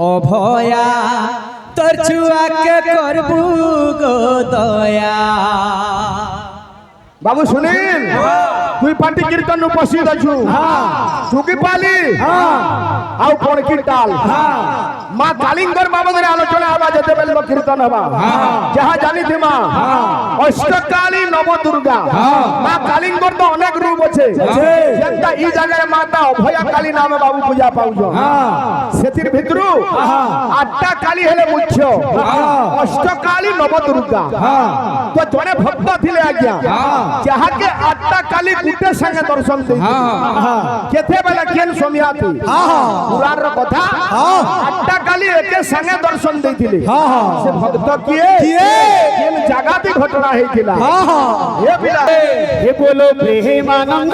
অভয়া তোর ছুয়াকে করবু গো দয়া। বাবু শুনিন তুই পার্টি কীর্তন উপস্থিত আছু চুকি পালি আউ পড়কি তাল মা কালিঙ্গর বাবদের আলোচনা হবা যেতে বেল কীর্তন হবা যাহা জানিথি মা অষ্টকালী নবদুর্গা মা কালিঙ্গর তো অনেক রূপ আছে যেটা এই জায়গায় মাতা অভয়া কালী নামে বাবু পূজা পাউছ সেতির ভিতরু আটটা কালী হেলে মুখ্য অষ্টকালী নবদুর্গা তো জনে ভক্ত থিলে আজ্ঞা যাহাকে আটটা কালী গুটে সঙ্গে দর্শন দেই কেতে বেলা কেন সমিয়াতি পুরাণর কথা আটটা কালী একে সঙ্গে দর্শন দেইতিলে সে ভক্ত কিয়ে কেন জাগাতে ঘটনা হইতিলা হে পিলা হে বলো প্রেমানন্দ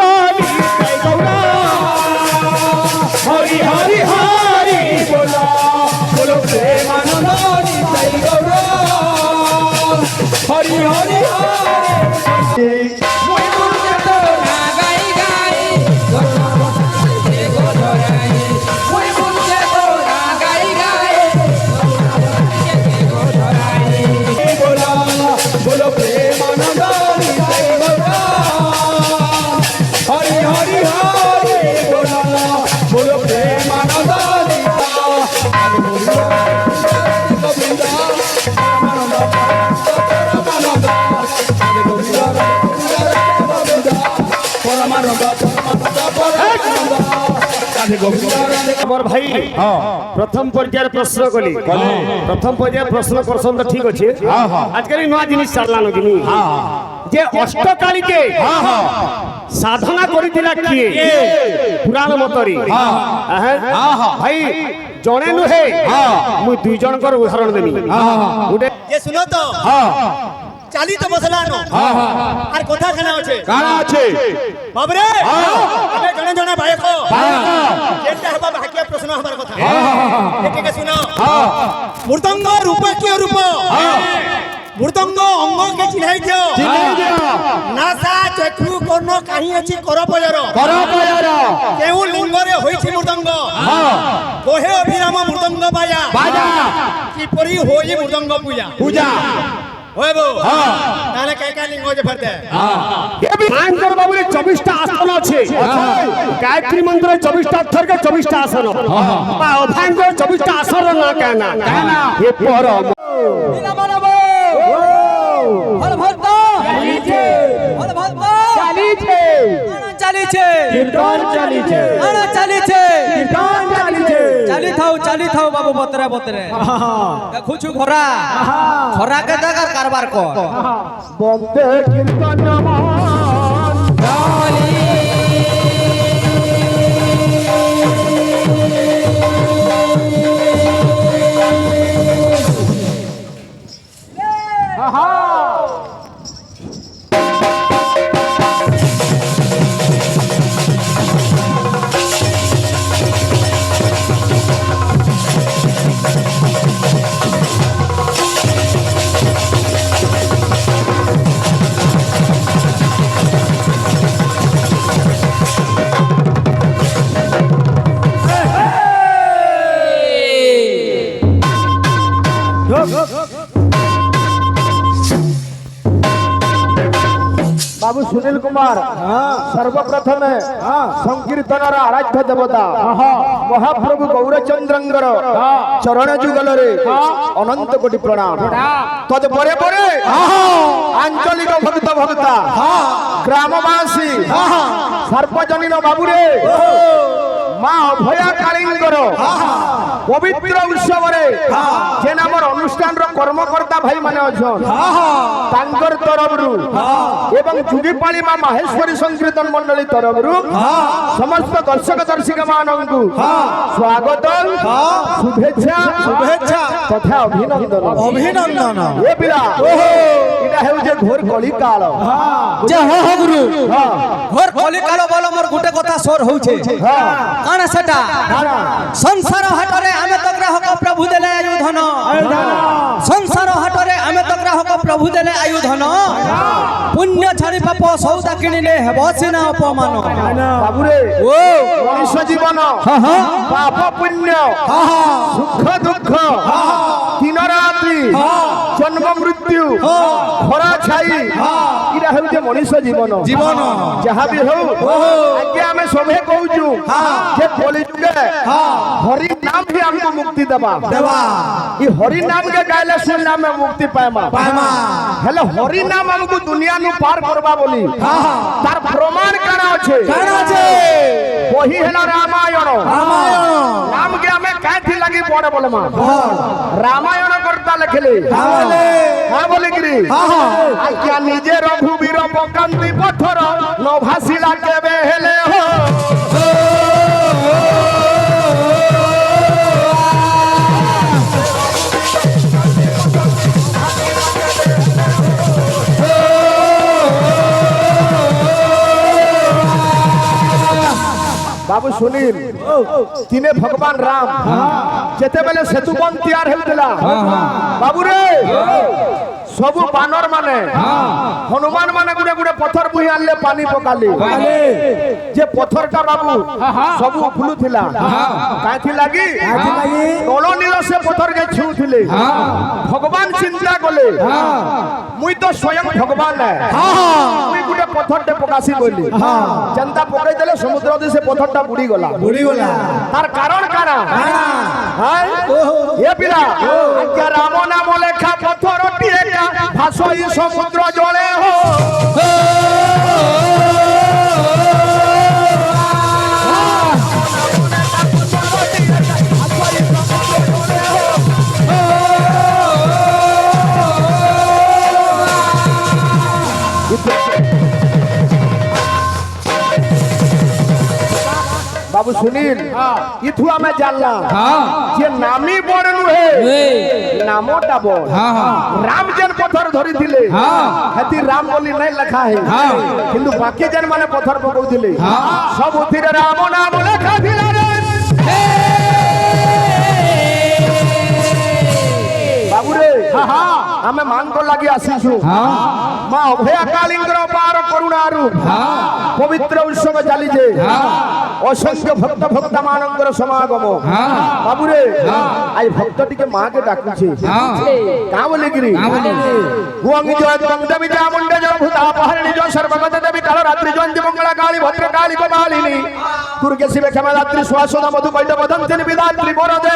হরি হরি হরি বলো বলো প্রেমানন্দ হরি হরি হরি ভাই প্রথম পর্যায়ের প্রশ্ন কলি প্রথম পর্যায়ের প্রশ্ন করছেন তো ঠিক আছে আজকাল নয়া জিনিস চাললাম কিনি যে অষ্টকালীকে সাধনা করিলা কিয়ে পুরাণ মতরি ভাই জনে নুহে মুই দুই জনকর উদাহরণ দেবি গোটে ये सुनो तो चाली तो मसला नो আর কথা খানা আছে কানা আছে বাবরে আবে জনে জনে ভাই কো যেটা হবা ভাগ্য প্রশ্ন হবার কথা এটাকে শুনো মূর্তঙ্গ রূপ কি রূপ মূর্তঙ্গ অঙ্গ কে চিনাই দিও নাসা চক্ষু কর্ণ কাহি আছে করপয়র কেউ লিঙ্গরে হইছি মূর্তঙ্গ কোহে অভিরাম মূর্তঙ্গ বাজা কিপরি হই মূর্তঙ্গ পূজা होएबो ताने काय काय लिंग जे फरते ये भी आंकर बाबू रे 24 टा आसन আছে गायत्री मंत्र 24 टा अक्षर के 24 टा आसन बा अभांग 24 टा आसन ना कहना ये परम नीला मानव हर भक्त चालीछे हर भक्त चालीछे चालीछे कीर्तन चालीछे चालीछे कीर्तन चालीछे चाली थाओ बाबू बतरे बतरे देखुछु घोरा घोरा के जगह कारबार को बंदे कीर्तन मान चाली बाबू सुनील कुमार सर्वप्रथम संकीर्तनर आराध्य देवता महाप्रभु गौरचंद्रंगर चरण जुगल अनंत कोटि प्रणाम तद परे परे आंचलिक भक्त भक्ता ग्रामवासी सर्वजनीन बाबू रे माँ अभया कालींगर पवित्र उत्सव जेन आमर अनुष्ठान कर्मकर्ता भाई माने अछन तांकर तरफरु एवं जुगीपाली माँ माहेश्वरी संकीर्तन मंडली तरफरु समस्त दर्शक दर्शिका मानंकु स्वागत शुभेच्छा शुभेच्छा तथा अभिनंदन अभिनंदन ए पिला इटा हेउ जे घोर कली काल जे हो गुरु घोर कली काल बोलो मोर गुटे कथा सोर होउछे काना सेटा संसार हाटरे आमे तो ग्राहक प्रभु देले आयुधन संसार हाटरे आमे तो ग्राहक প্রভু দেলে আয়ু ধন পুণ্য ছাড়ি পাপ সৌদা কিনিলে হেব সিনা অপমান বাবুরে ও মনুষ্য জীবন পাপ পুণ্য সুখ দুঃখ দিন রাত্রি জন্ম মৃত্যু খরা ছাই এটা হচ্ছে মনুষ্য জীবন জীবন যাহা বি হউ আজ্ঞা আমি সবে কହୁଛୁ যে কলিযুগে হরি নাম হি हमको মুক্তি দেবা দেবা ই হরি নাম के গাইলে শুনলে আমি মুক্তি পাইমা পাইমা হেলে হরি নাম हमको দুনিয়া নু পার করবা বলি তার প্রমাণ কানা আছে কেন আছে वही है ना रामायण রামায়ণ नाम के हमें कैथी लगी पड़े बोले मां रामायण करता लिखले बोले हां बोले गिरी आ क्या निजे रघुवीर पकांती पत्थर न भासिला के बेहले हो बाबू सुनील तिने भगवान राम जेते बेले सेतु बन तैयार हेउतला बाबू रे सबु बानर माने हनुमान माने गुडे गुडे पत्थर बुही आनले पानी पकाली जे पत्थरटा बाबू सबु फुलुथिला काथी लागी तोलो नील से पत्थर के छुथिले भगवान चिंता कले मुई तो स्वयं भगवान है मुई गुडे पत्थर टे पकासी बोली जनता पकई देले समुद्र दे से पत्थरटा बुड़ी गला तार कारण काना हाय ये पिला क्या राम नाम लेखा पत्थर टिएका भासोई समुद्र जले हो बाबू सुनील इथु हमें जानला जे नामी बड़नु है नामोटा बड़ राम जन पत्थर धरी थिले हेती राम बोली नहीं लिखा है किंतु बाकी जन माने पत्थर पकौ थिले सब उथिरे राम नाम लिखा थिला रे बाबू रे हमें मान को लगी आसीछु मां अभया कालिंगर पार करुणारु पवित्र उत्सव चली जे असंख्य भक्त भक्त मानंगर समागम बाबू रे आई भक्त टिके मां के डाकुछे का बोले गिरी गुंगी जय देवी चामुंडे जय भूता पहरणी जय सर्वगत देवी काल रात्रि जयंती मंगला काली भद्र काली कपालिनी दुर्गे शिव क्षमा रात्रि स्वासोदा मधु कैट बदन जन विदात्री बोर दे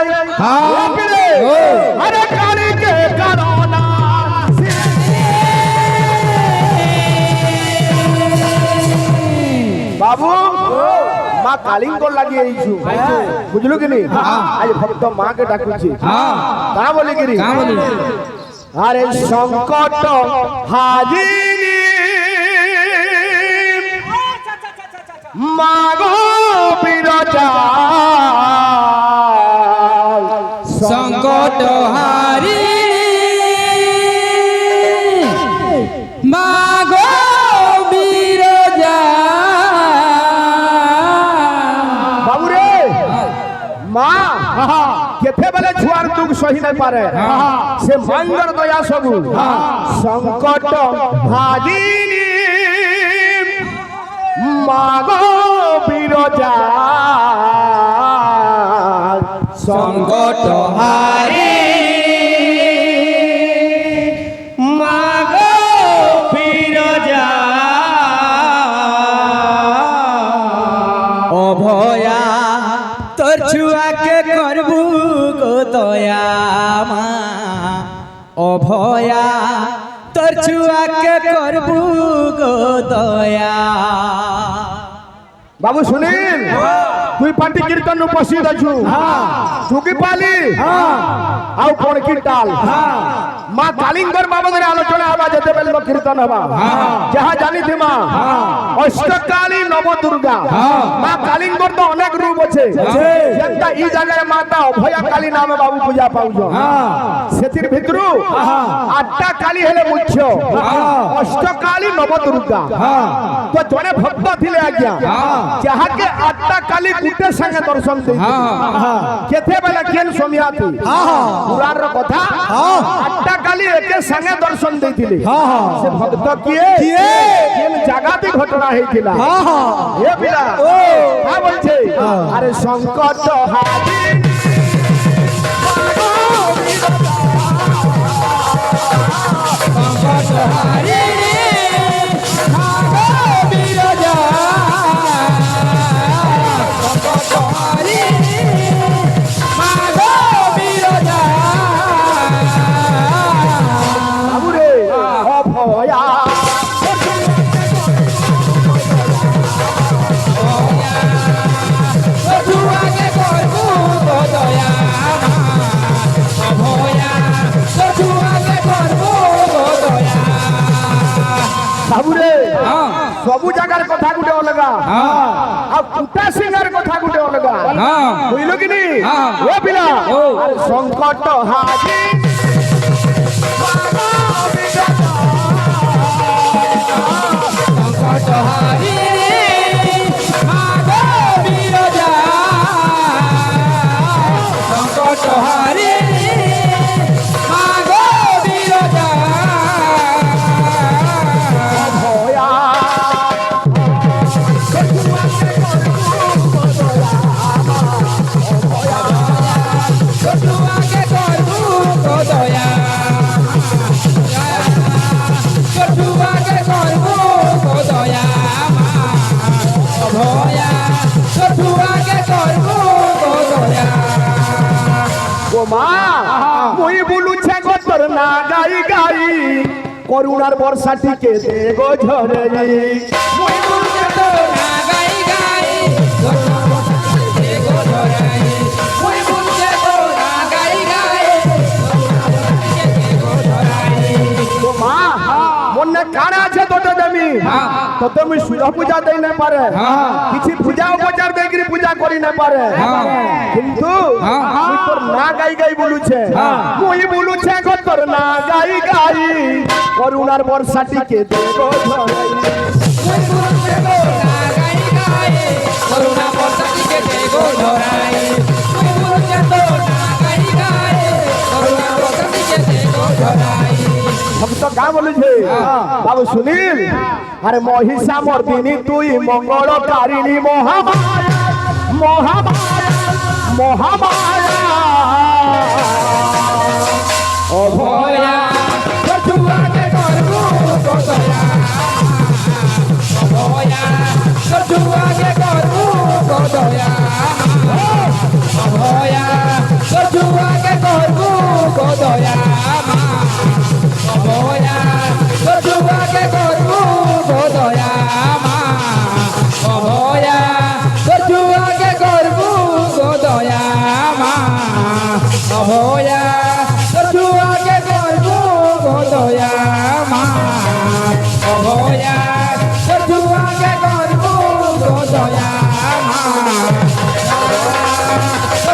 अरे काली के करोना बाबू मां कालिंग लगी आईछु बुझलु कि नहीं आज भक्त मां के डाकुछि का बोले गिरी अरे संकट हाजिनी मागो बिरजा संकट हारी मागो बिरजा बाबू रे मां केथे बेले छुआर दुख सही नहीं पारे से मंगर दया सबु संकट हाजिनी मागो बिरजा संकट हारी मागो बिरजा अभया तोर छुआ के करबू गो दया मा अभया तोर छुआ के करबू गो दया बाबू सुनील तुई पार्टी कीर्तन उपस्थित अछु चुकी पाली आउ कोन कीर्तन मां कालिंगर बाबा आलोचना हवा जते बेल कीर्तन हवा जहां जानी थी मां अष्टकाली नव दुर्गा मां कालिंगर तो अनेक रूप আছে যেটা এই জায়গায় মাতা অভয়া কালী নামে বাবু পূজা পাউছো সেতির ভিতরু আটটা কালী হেলে মুখ্য অষ্টকালী নব দুর্গা তো জনে ভক্ত থিলে আজ্ঞা যাহাকে আটটা কালী গুটে সঙ্গে দর্শন দেইছি কেতে বেলা কেন সমিয়াতি পুরার কথা আটটা কালি একে সঙ্গে দর্শন দেইতিলে সে ভক্ত কিয়ে কেন জাগাতে ঘটনা হইতিলা এ পিলা কা বলছে আরে সংকট হাজি सबु जगार कथा गुटे अलगा आ कुटा सिंगर कथा गुटे अलगा बुझलो कि नी ओ पिला अरे संकट हाजी संकट हाजी मागो बिरजा संकट हारी मागो बिरजा করুণার বর্ষা টিকে দে গো ঝরে মই বলতে তো না গাই গাই করুণার বর্ষা টিকে দে গো ঝরে মই বলতে তো না গাই গাই করুণার বর্ষা টিকে দে গো ঝরে তো মা মনে কারা আছে তোতে দেমি তো তুমি সূর্য পূজা দেই না পারে কিছু পূজা উপচার দেইকি পূজা করি না পারে কিন্তু তুই তোর না গাই গাই বলুছে মই বলুছে গো তোর না গাই গাই করুণার বর্ষা টিকে দে গো ঝরাই মই বলতে তো না গাই গাই করুণার বর্ষা টিকে দে গো ঝরাই মই বলতে তো না গাই গাই করুণার বর্ষা টিকে দে গো ঝরাই ভক্ত গা বলেছে বাবু সুনীল আরে মহিষা মর্দিনী তুই মঙ্গলকারিণী মহামায়া মহামায়া মহামায়া অভয়া ছুয়াকে করবো গোদয়া অভয়া ছুয়াকে করবো গোদয়া অভয়া ছুয়াকে করবো গোদয়া অভয়া ছুয়াকে করবো গোদয়া অভয়া ছুয়াকে করবো গোদয়া অভয়া ছুয়াকে করবো গোদয়া অভয়া ছুয়াকে করবো গোদয়া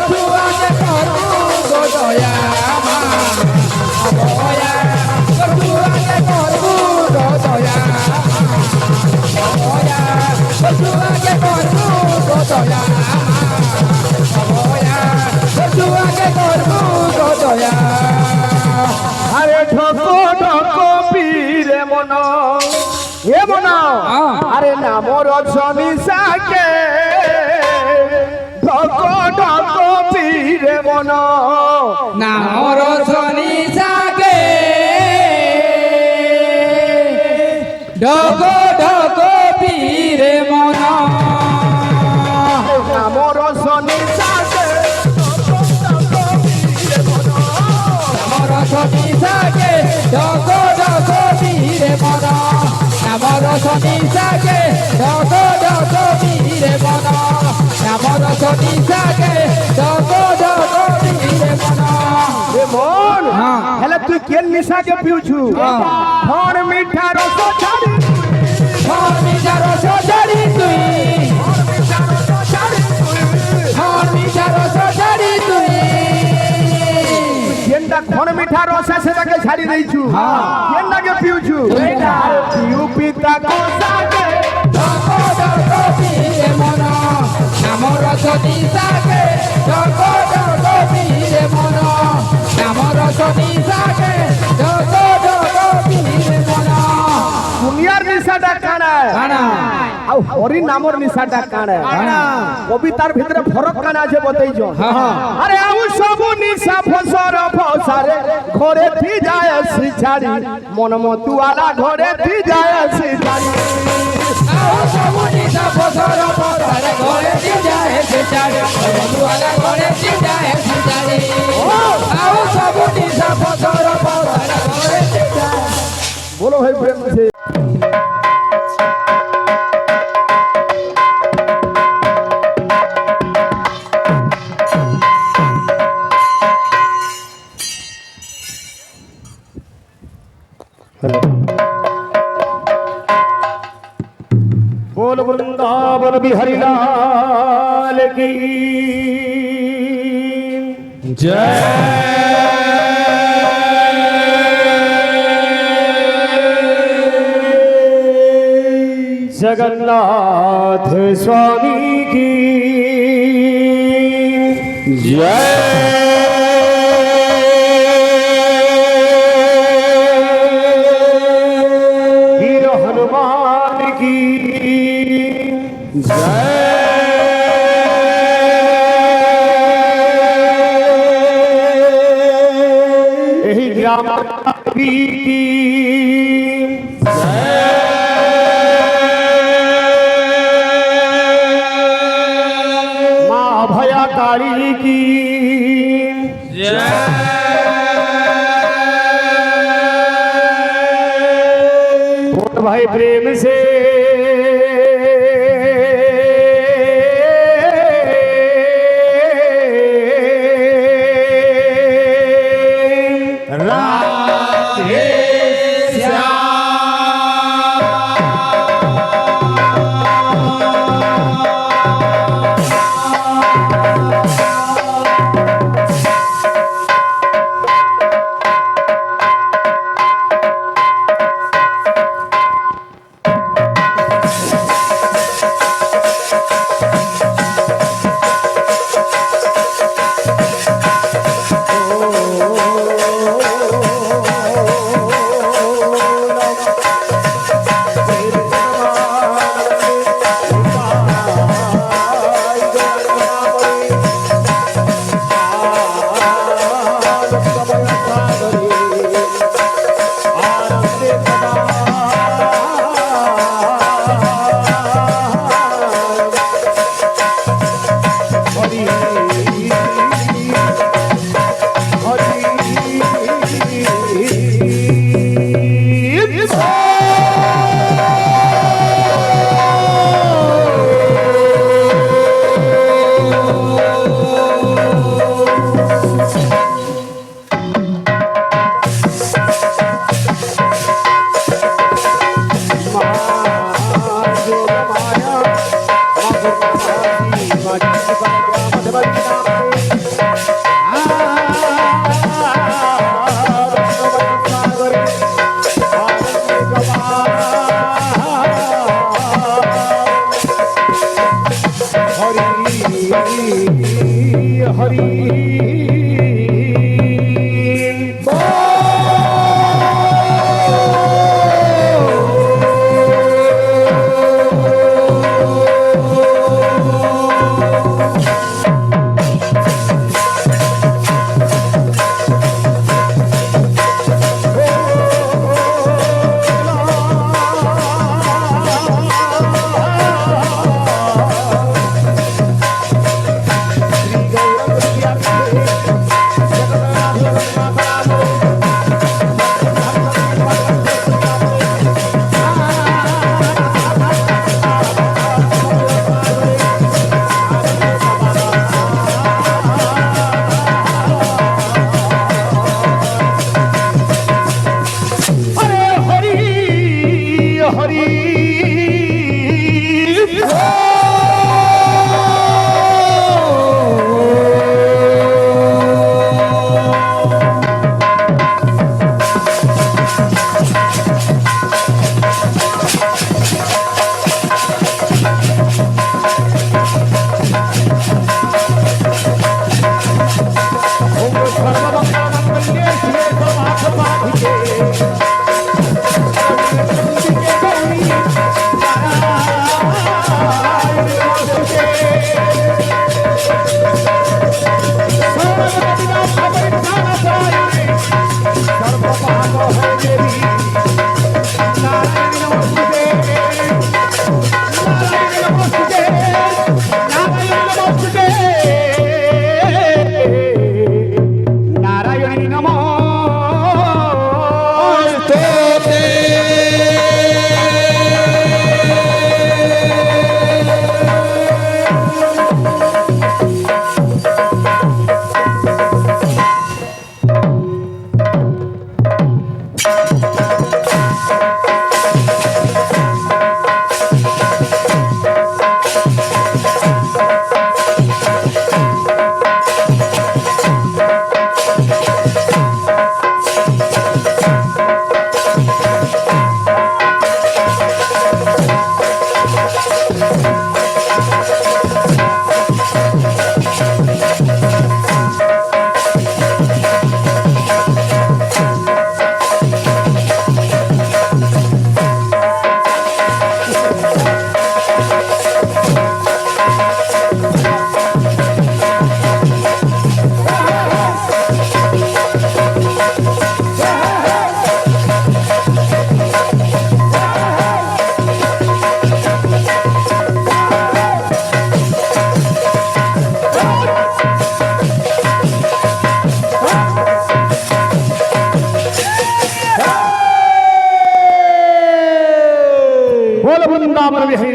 ছুয়াকে করবো গোদয়া অভয়া ছুয়াকে করবো গোদয়া অভয়া ছুয়াকে করবো গোদয়া অভয়া ছুয়াকে করবো গোদয়া আরে ঠকো ঠকো পীরে মন এ মন আরে নাম রজনী সাকে ঠকো ঠকো পীরে মন নাম রজনী সাকে ঢকো ঢকো পীরে মন নাম রজনী সাকে রজনী সাকে ঢকো ঢকো পীরে মন নাম রজনী সাকে ঢকো ঢকো পীরে মন নাম রজনী সাকে ঢকো ঢকো পীরে মন এ মন হেলে তুই কেন নিশাকে পিউছু ধন মিঠা রস ছাড়ি ধন মিঠা রস ছাড়ি তুই ধন মিঠা রস ছাড়ি তুই কেনটা ধন মিঠা রস সেটাকে ছাড়ি দেইছু কেনটাকে পিউছু পিউ পিতা কোসাকে ঢকো ঢকো পীরে মন নাম রজনী সাগে জগ জগ বীরে মন নাম রজনী সাগে জগ জগ বীরে মন দুনিয়ার নিশাটা কানা কানা ଆଉ ହରି ନାମର ନିଶାଟା କାଣା କବିତାର ଭିତରେ ଫରକ କାଣା ଅଛି ବତେଇଛ ଆରେ ଆଉ ସବୁ ନିଶା ଫସର ଫସାରେ ଘରେ ଥି ଯାଏ ସି ଛାଡ଼ି ମନ ମତୁଆଲା ଘରେ ଥି ଯାଏ ସି ଛାଡ଼ି ଆଉ ସବୁ ନିଶା ଫସର ଫସାରେ ଘରେ ଦି ଯାଏ ସେ ଚାড়ে বন্ধুয়ালা ঘরে ଦି ଯାଏ ସେ ଚାড়ে ଆଉ ସବୁ ନିଶା ଫସର ଫସାରେ ঘরে ଦି ଯାଏ बोलो भाई प्रेम से बोल वृंदावन बिहारी लाल की जय जगन्नाथ स्वामी की जय वीर हनुमान की जय यही ग्राम की माँ भया काली की बोल भाई प्रेम से राधे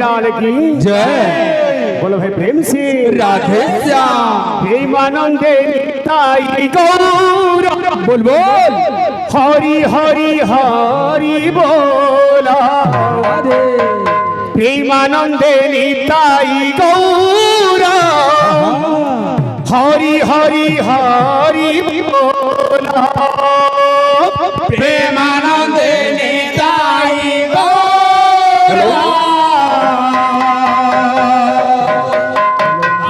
लाल की जय बोलो भाई प्रेम से राधे श्याम प्रेमानंदे ताई गौर बोल बोल हरि हरि हरि बोला प्रेमानंदे निताई गौर हरि हरि हरि बोला प्रेमानंदे निताई गौरा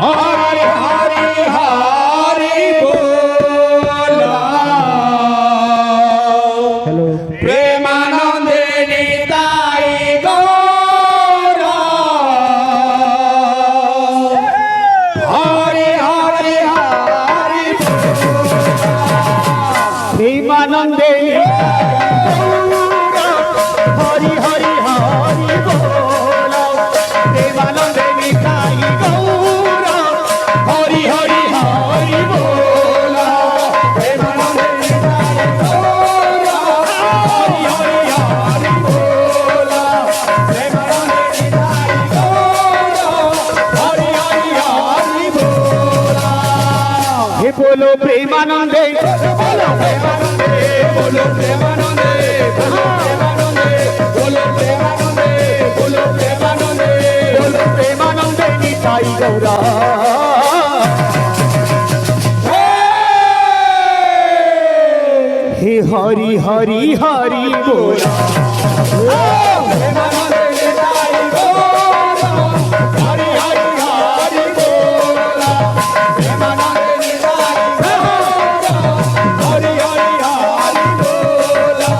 हरि हरि हरि बोला प्रेमानंदे निताई गौरा हरि हरि हरि प्रेमानंदे हरि हरि हरि बोला प्रेमानंदे निताई गौर हरि हरि हरि बोला प्रेमानंदे निताई गौर हरि हरि हरि बोला प्रेमानंदे निताई गौर हरि हरि हरि बोला हे बोलो प्रेमानंदे बोलो प्रेमानंदे बोलो प्रेमानंदे बोलो प्रेमानंदे बोलो प्रेमानंदे बोलो प्रेमानंदे बोलो प्रेमानंदे निताई गौरा हे हरि हरि हरि बोला प्रेमानंदे निताई गौरा हरि हरि हरि बोला प्रेमानंदे निताई गौरा हरि हरि हरि बोला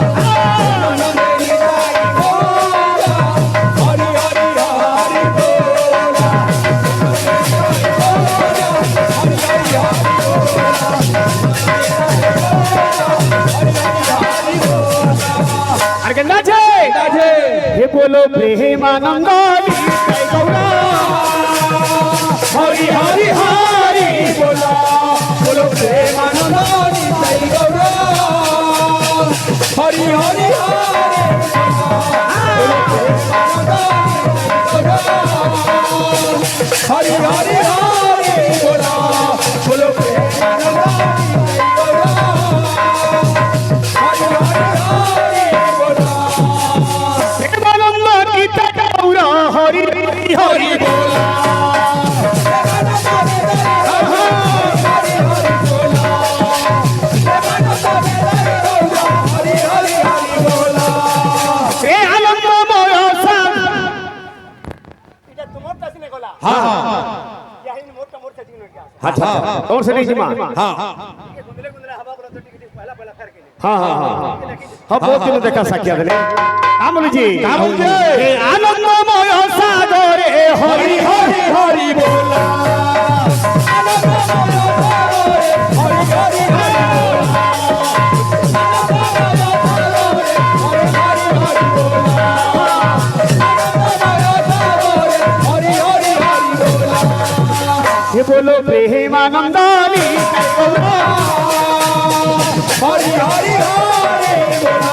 प्रेमानंदे निताई गौरा हरि हरि हरि बोला अरे गंगा हे बोलो प्रेमानंद निताई गौरा हरि हरि हरि बोला बोलो प्रेमानंद निताई गौरा हरि हरि हरि बोलो प्रेमानंद हरि हरि हरि बोला बोलो प्रेमानंद हरि हरि हरि बोला प्रेमानंद निताई गौरा हरि हरि हरि बोला हे आनंदमय सा এটা তোমার কাছে নে গলা हाँ हाँ ইয়াহিন মোটা মোটা দিন কি আছে अच्छा और से नहीं जिमा हाँ ये गुंदले गुंदले हवा बोला तो टिकट पहला पहला कर के हाँ हाँ हाँ हाँ बहुत दिन देखा साकिया देने कामल जी हे आनंदमय सागरे हरि हरि हरि बोला हरि हरि हरि हरि हरि हरि बोला हे बोलो प्रेमानंद निताई गौरा हरि हरि हरि बोला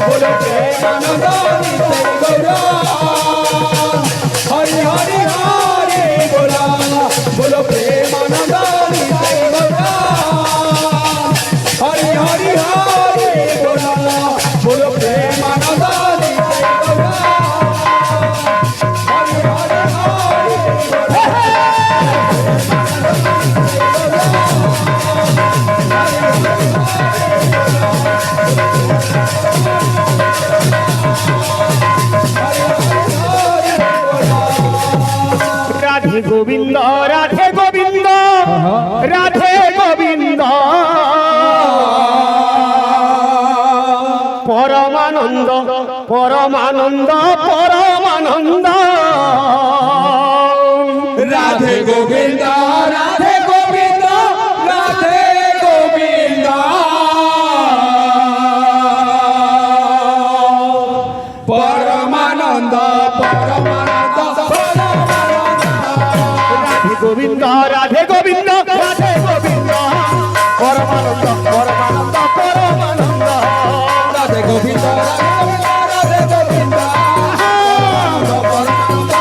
बोलो प्रेमानंद निताई गौरा हरि हरि हरि बोला बोलो प्रेमानंद निताई गौरा हरि हरि हरि बोला बोलो प्रेमानंद निताई गौरा हरि हरि हरि बोला রাধে গোবিন্দ রাধে গোবিন্দ রাধে গোবিন্দ পরমানন্দ পরমানন্দ পরমানন্দ राधे गोविंद राधे गोविंद राधे गोविंद परमानंद परमानंद রাধে গোবিন্দ রাধে গোবিন্দ রাধে গোবিন্দ পরমানন্দ পরমানন্দ পরমানন্দ राधे गोविंद राधे गोविंद राधे गोविंद परमानंद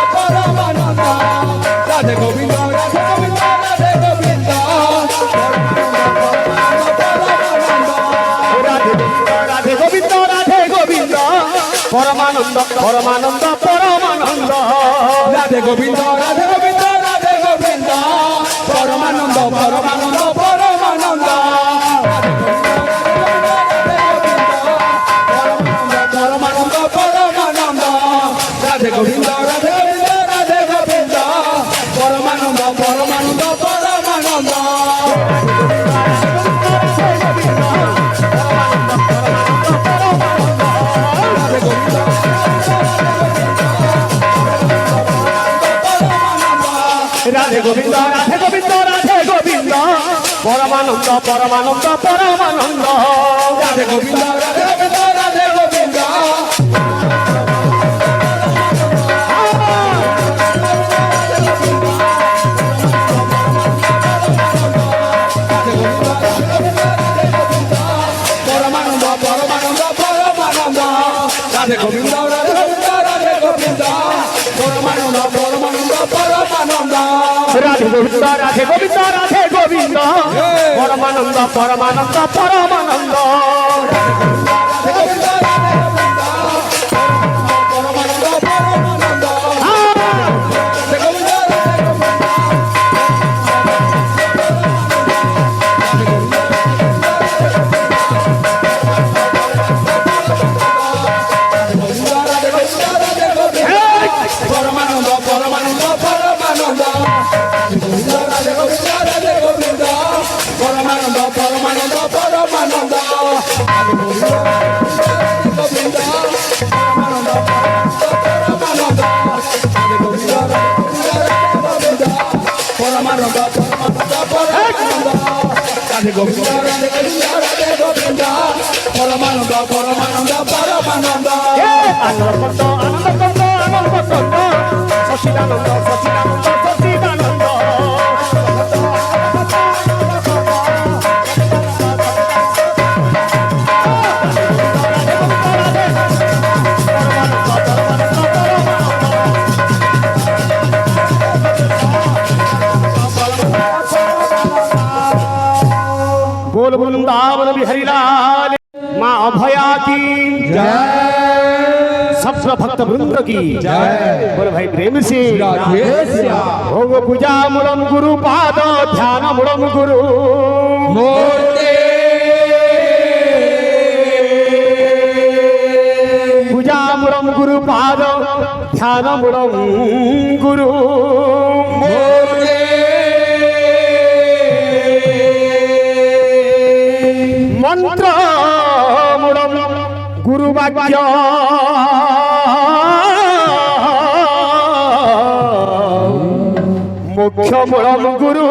পরমানন্দ পরমানন্দ রাধে গোবিন্দ রাধে গোবিন্দ রাধে গোবিন্দ পরমানন্দ পরমানন্দ পরমানন্দ পরমানন্দ পরমানন্দ রাধে গোবিন্দ রাধে গোবিন্দ রাধে গোবিন্দ পরমানন্দ পরমানন্দ পরমানন্দ রাধে গোবিন্দ রাধে গোবিন্দ রাধে গোবিন্দ পরমানন্দ পরমানন্দ পরমানন্দ রাধে গোবিন্দ রাধে গোবিন্দ রাধে গোবিন্দ পরমানন্দ পরমানন্দ পরমানন্দ রাধে গোবিন্দ রাধে গোবিন্দ রাধে গোবিন্দ পরমানন্দ পরমানন্দ পরমানন্দ রাধে গোবিন্দ রাধে গোবিন্দ রাধে গোবিন্দ পরমানন্দ পরমানন্দ পরমানন্দ রাধে গোবিন্দ রাধে গোবিন্দ পরমানন্দ পরমানন্দ রাধে গোবিন্দ রাধে গোবিন্দ পরমানন্দ পরমানন্দ পরমানন্দ রাধে গোবিন্দ রাধে গোবিন্দ পরমানন্দ পরমানন্দ পরমানন্দ রাধে গোবিন্দ পরমানন্দ পরমানন্দ রাধে গোবিন্দ রাধে পরমানন্দ পরমানন্দ পরমানন্দ রাধে গোবিন্দ রাধে গোবিন্দ রাধে গোবিন্দ পরমানন্দ পরমানন্দ পরমানন্দ আনন্দ আনন্দ আনন্দ সচিদানন্দ সচিদানন্দ সচিদানন্দ बोल वृंदावन बिहारी लाल माँ अभया की सब भक्त वृंद की बोल भाई प्रेम से भोग पूजा मुड़म गुरु पाद ध्यान मुड़म गुरु पूजा मुड़म गुरु पाद ध्यान मुड़म गुरु मंत्र मुड़म गुरु वाक्य मुख्य मुड़म गुरु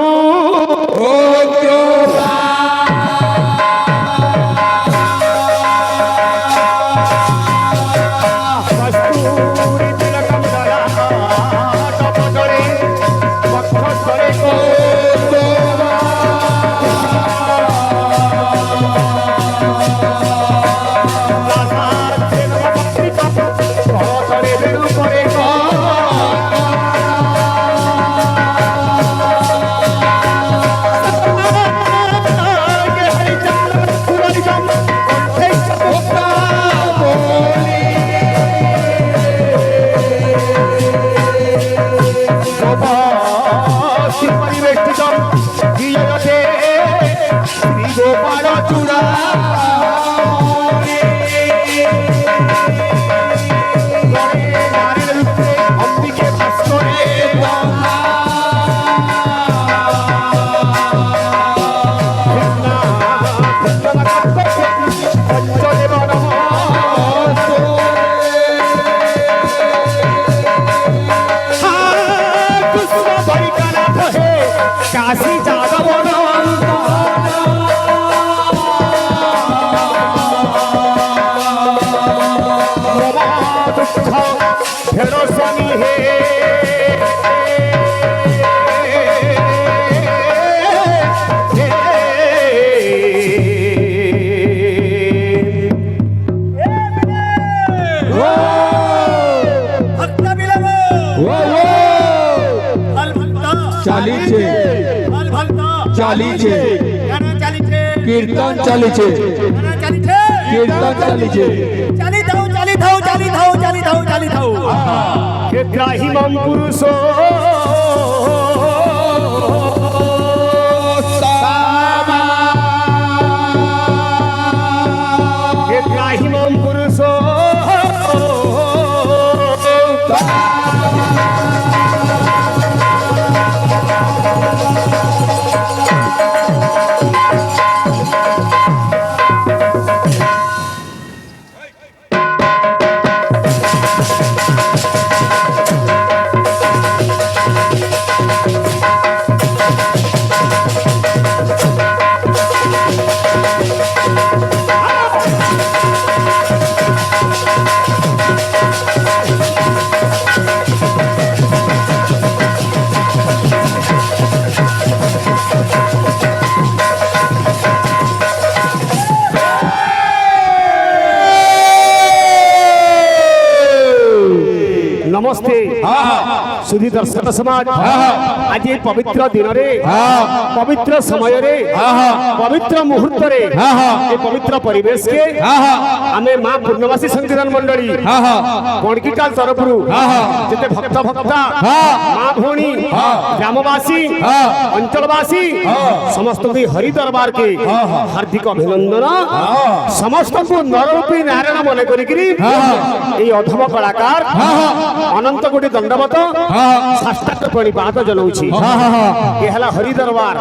कस्तूरी तिलकम दया टपटरे वक्षस्थले गोपाल चूड़ा अंबिके भास्करे काशी जादव फेरो स्वामी है भक्त बिलव फल भक्त ચાલીছে फल भक्त ચાલીছে गाना चालीছে કીર્તન ચાલીছে गाना चालीছে કીર્તન ચાલીছে चाली थाओ चाली थाओ चाली थाओ ଚାଲି ଥାଉ ଏ ତ୍ରାହିମାମ୍ ପୁରୁଷ ଏ ତ୍ରାହିମାମ୍ ପୁରୁଷ नमस्ते सुधी दर्शक समाज आज ये पवित्र दिन रे पवित्र समय रे पवित्र मुहूर्त रे ये पवित्र परिवेश के आमे मां पूर्णवासी संकीर्तन मंडली कोणकीटाल तरफ जते भक्त भक्ता मां भौणी ग्रामवासी अंचलवासी समस्त को हरि दरबार के हार्दिक अभिनंदन समस्त को नररूपी नारायण मन करी अधम कलाकार अनंत कोटि दंडवत साष्टांग प्रणिपात जनाउछि ये हला हरि दरबार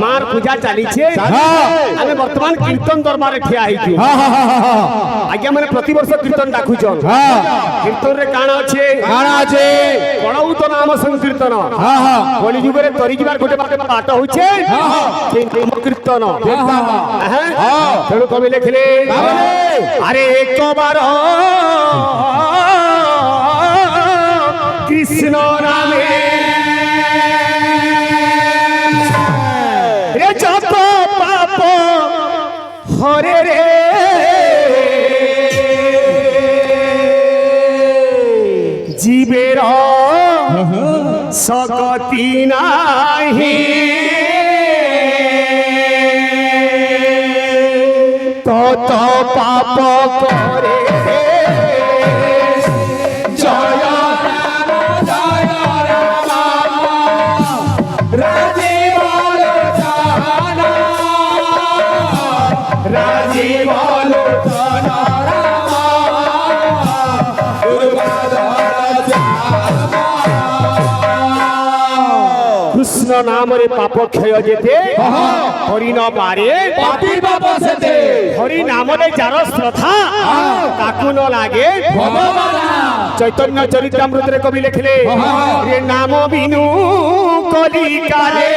मार पूजा चली छे आमे वर्तमान कीर्तन दरबार रे ठिया हिछु आज्ञा माने प्रति वर्ष कीर्तन डाकुछन कीर्तन रे काना छे कणौत नाम संकीर्तन कलि जुग रे तरी जिबार गोटे बाट होछे से नाम कीर्तन तेणु कवि लिखले अरे एक बार कृष्ण नामे रे जप पाप हरे रे जीवेर सकती नाही तत पाप करे कृष्ण नाम रे पाप क्षय जेते हरि न पारे पापी पाप सेते हरि नाम रे जार श्रद्धा ताकू न लागे चैतन्य चरितामृत रे कवि लिखले रे नाम बिनु कली काले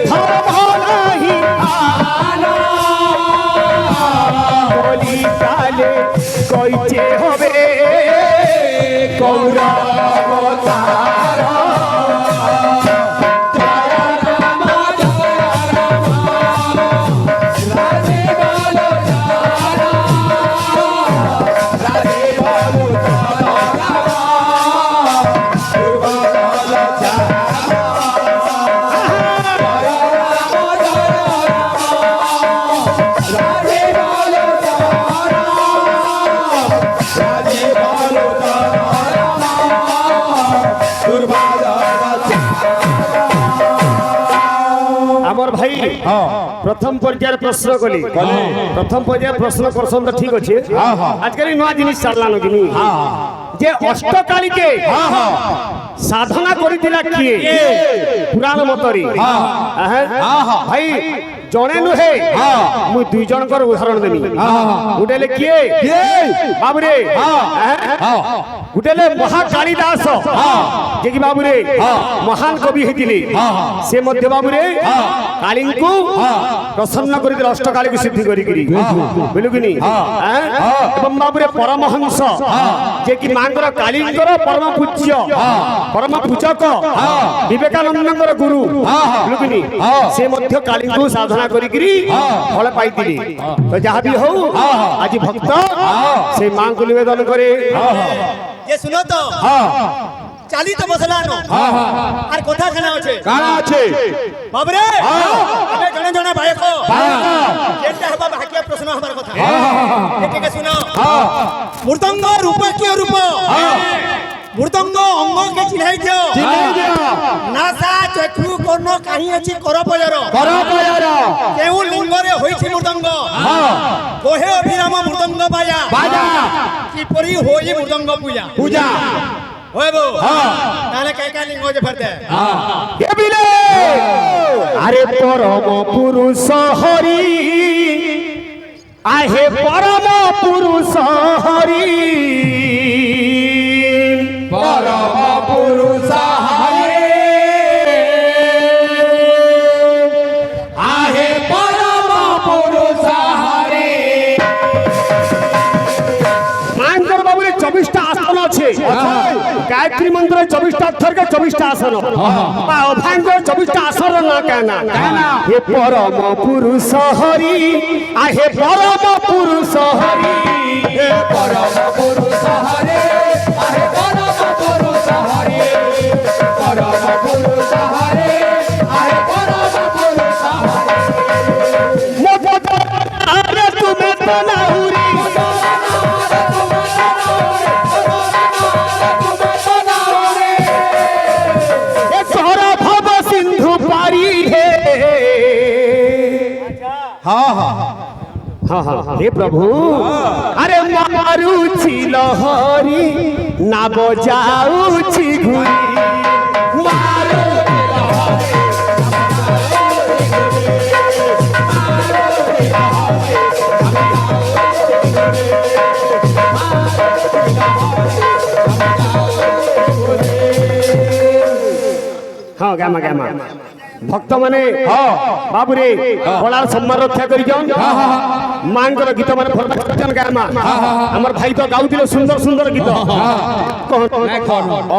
धर्म नाही आना कली काले कइचे होबे कौरव तारा प्रथम पर्यायर प्रश्न कली प्रथम पर्यायर प्रश्न करसन तो ठीक अच्छे आजकल नुआ जिनिस चललान कि जे अष्टकाली के साधना करितिला किए पुराण मतरी भाई जणे नुहे मु दुई जनकर उदाहरण देमी गुटेले किए बाबुरे गुटेले महाकालीदास जे कि बाबुरे महान कवि हेतिले से मध्य बाबुरे कालिंग को प्रसन्न करि दिल अष्टकाली को सिद्धि करी करी बोलु कि नहीं एवं बाबुरे परमहंस जे कि मांगर कालिंगर परम पूज्य परम पूजक विवेकानंदर गुरु बोलु कि नहीं से मध्य कालिंग को साधना करी करी फल पाइतिले तो जहाँ भी हो आज भक्त से मां को निवेदन करे ये सुनो तो चाली तो बसला नो आर कथा खाना আছে काना আছে बाबरे अबे जणे जणे भाई को जेटा हबा भाग्य प्रश्न हमार कथा ठीक है सुनो মৃদঙ্গ রূপে কি রূপ মৃদঙ্গ অঙ্গ কে চিনাই দিও নাসা চক্ষু কর্ণ কাহি আছে করপয়র কেউ লিঙ্গরে হইছি মৃদঙ্গ কোহে অভিরাম মৃদঙ্গ বাজা কিপরি হই মৃদঙ্গ পূজা হইব তাহলে কাই লিঙ্গ যে ফরতে আরে পরম পুরুষ হরি আহে পরম পুরুষ হরি পরম পুরুষ হরে আহে পরম পুরুষ হরে মাঙ্কর বাবুরে 24টা আসন আছে গায়ত্রী মন্ত্রে 24টা অক্ষরকে 24টা আসন অভাঙ্গর 24টা আসন না কেন হে পরম পুরুষ হরি আহে পরম পুরুষ হরি হে পরম পুরুষ হরে আহে পরম পুরুষ হরে পরম পুরুষ হরে আহে পরম পুরুষ হরে আরে তুমি তো নাউরি এ কর ভব সিন্ধু পারি হে हे प्रभु अरे मारुछि लहरी ना बजाउछि घुरी हाँ गामा गामा भक्त माने बाबुरे कलार सम्मान रक्षा करिजन मांकर गीत माने भरजन गामा हमर भाई तो गाउतिले सुंदर सुंदर गीत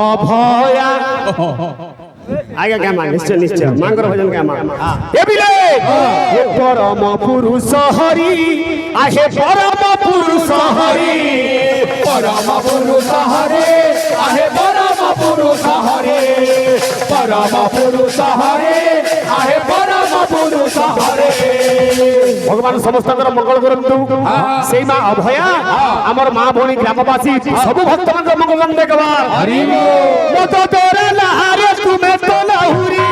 अभया आगे गामा निश्चय निश्चय मांकर भजन गामा ए बिले हे परम पुरुष हरि आहे परम पुरुष हरि परम पुरुष हरे आहे परम पुरुष हरे परम पुरुष हरे आहे परम पुरुष हरे भगवान समस्त मंगल करतु सेई मां अभया हमर मां भणी ग्रामवासी सब भक्त मन मंगल देखबार हरि मत तोरे लहारे तुमे तो लहुरी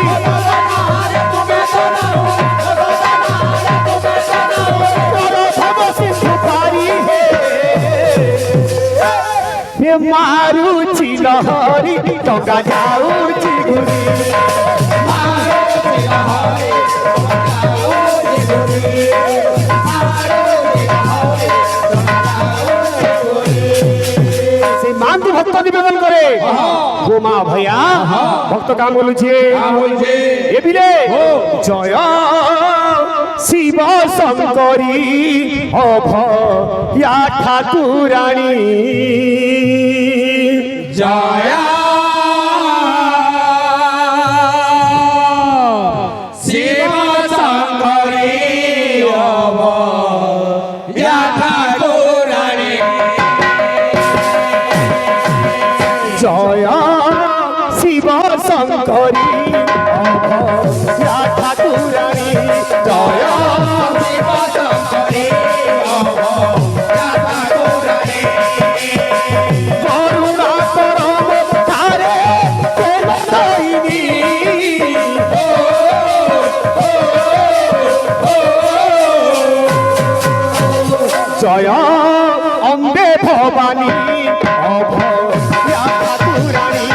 मारुछि लहरी टंगा जाउछि घुरी से मांगु भक्त निवेदन करे गो मां भैया भक्त काम बोलुछे ए बिरे जय शिव शंकरी अभया ठाकुराणी जया शिव शंकरी अभया ठाकुराणी जय शिव शंकरी अभया ठाकुराणी जय शिव शंकरी अभया ठाकुराणी करुणा परम तारे केलैनी जय अम्बे भवानी अभया ठाकुराणी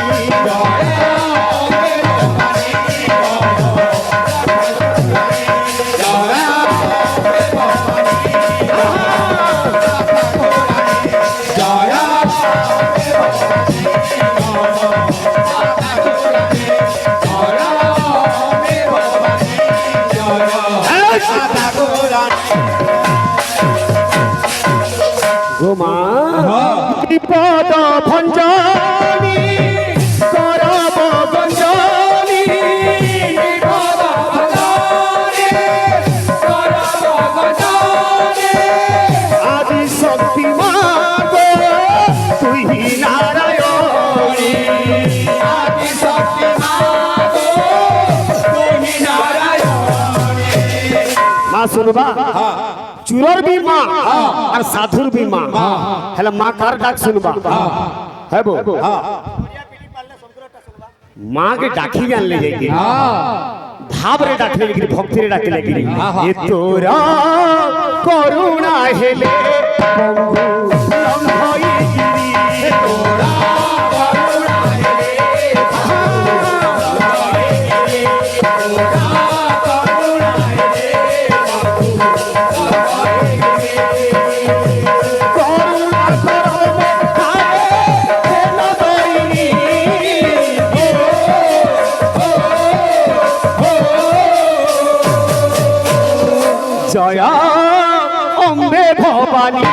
বিপদ ভঞ্জনী করব গঞ্জনী বিপদ ভঞ্জনী করব গঞ্জনী আদি শক্তি মাগো তুই নারায়ণী আদি শক্তি মাগো তুমি নারায়ণী মা শুনবা চুরর বি মা আর সাধুর বি মা হেলে মা কার ডাক শুনবা হ্যাঁ বো মা কে ডাকি আনলে যাইকি ভাবরে ডাকলে যাইকি ভক্তিরে ডাকলে যাইকি এ তোরা করুণা হেলে বন্ধু লম্ভই গিরি তোরা করুণা হেলে জয়া অম্বে ভবানী